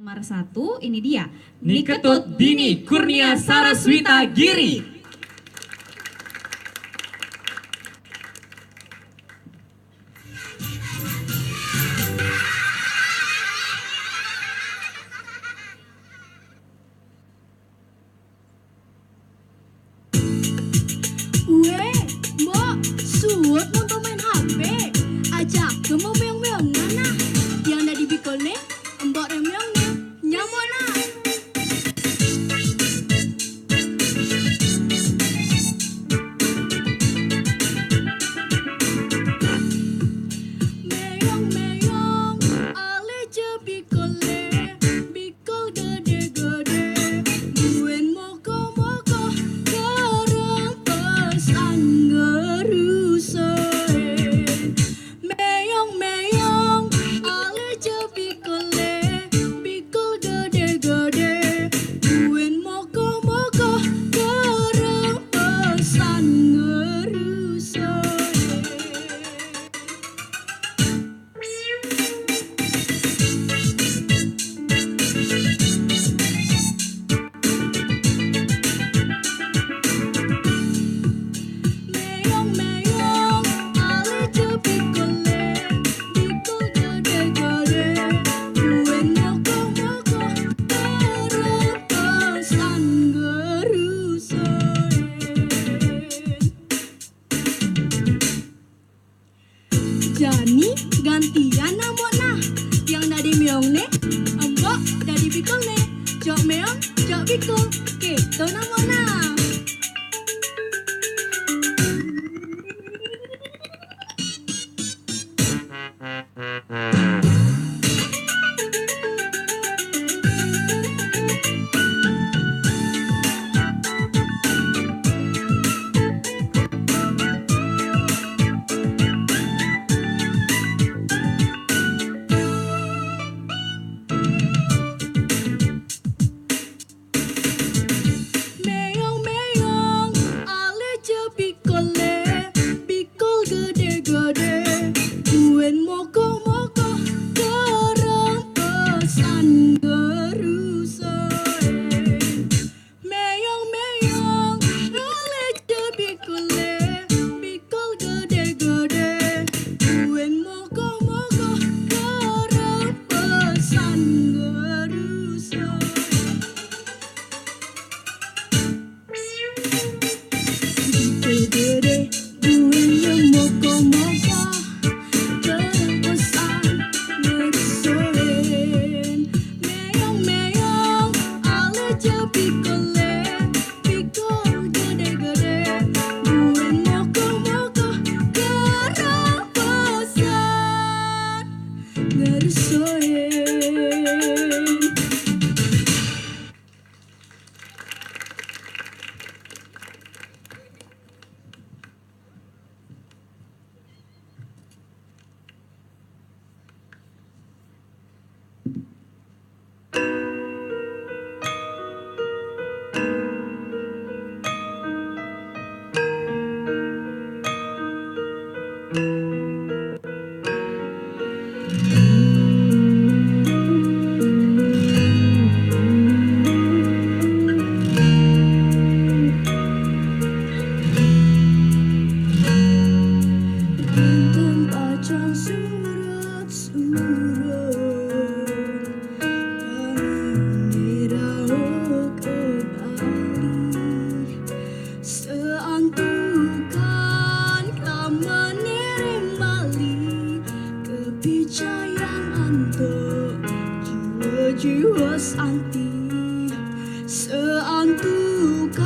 Nomor 1, ini dia. Niketut Dini Kurnia Saraswita Giri. Mbok, suwet nonton main HP. Ajak ke mau meong-meong mana? Yang ada di bikol nih, mbok remeongnya nyamuk nah. Meong-meong, ale je bikole, bikol gede-gede. Buen moko-moko, kerempes anggerusoe. Meong-meong, ale je bikole, bikol gede-gede. Buen moko-moko, kerempes anggerusoe. Meong-meong, ale je bikole, bikol gede-gede. Buen moko-moko, kerempes anggerusoe. Jani gantian namok nah. Yang dari meong ne, embok dari bikol ne. Jok meong, jok bikol, gitu namok nah. Meong-meong, ale je bikole, bikol gede-gede. Buen moko-moko, kerempes anggerusoe. Meong-meong, ale je bikole, bikol gede-gede. Buen moko-moko, kerempes anggerusoe. Gede-gede, buahnya moko-moko, kerepesan ngerusoen. Meong-meong, ale je bikole, bikol gede-gede. Buen moko-moko, kerepesan ngerusoen. Bintang pacang surat-surat kami dirauh kembali. Seantukan kami nirimali kepercayaan untuk jiwa-jiwa santi. Seantukan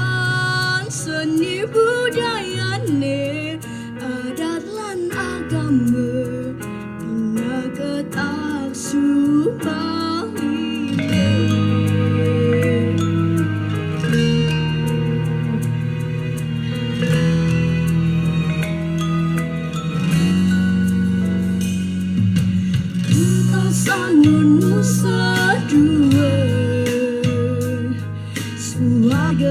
seni budaya ne, adat lan agama bina ketak subali. Kita sangun nusa dua, suaga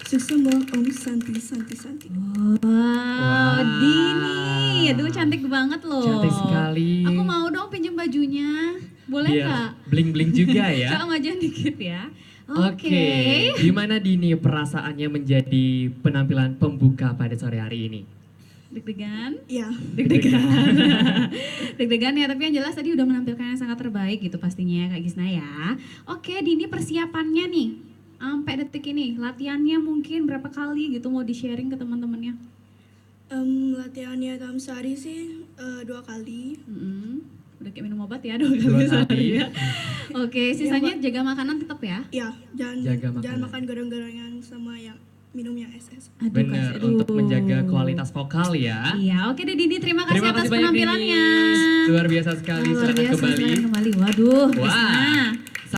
Suksema Om Santi. Wow, Dini, aduh cantik banget loh. Cantik sekali. Aku mau dong pinjem bajunya, boleh Iya, nggak? bling-bling juga ya. Coba majuan dikit ya. Oke, gimana Dini perasaannya menjadi penampilan pembuka pada sore hari ini? Deg-degan? Ya, Deg-degan. Deg-degan ya, tapi yang jelas tadi udah menampilkan yang sangat terbaik gitu pastinya Kak Gisna ya. Oke, Dini persiapannya nih, sampai detik ini, latihannya mungkin berapa kali gitu mau di-sharing ke teman-temannya? latihannya dalam sehari sih 2 kali. Udah kayak minum obat ya 2 kali Dua sehari kali. ya. Oke, sisanya jaga makanan tetap ya? Ya, jangan Jaga jangan makanan. makan goreng-gorengan sama yang minum yang es. Aduh, Bener, untuk menjaga kualitas vokal ya. Iya, oke deh Dini, terima kasih Terima atas kasih banyak penampilannya. Dini. Luar biasa sekali, Luar silakan biasa, kembali. silakan kembali. Waduh, Wah. Gisna.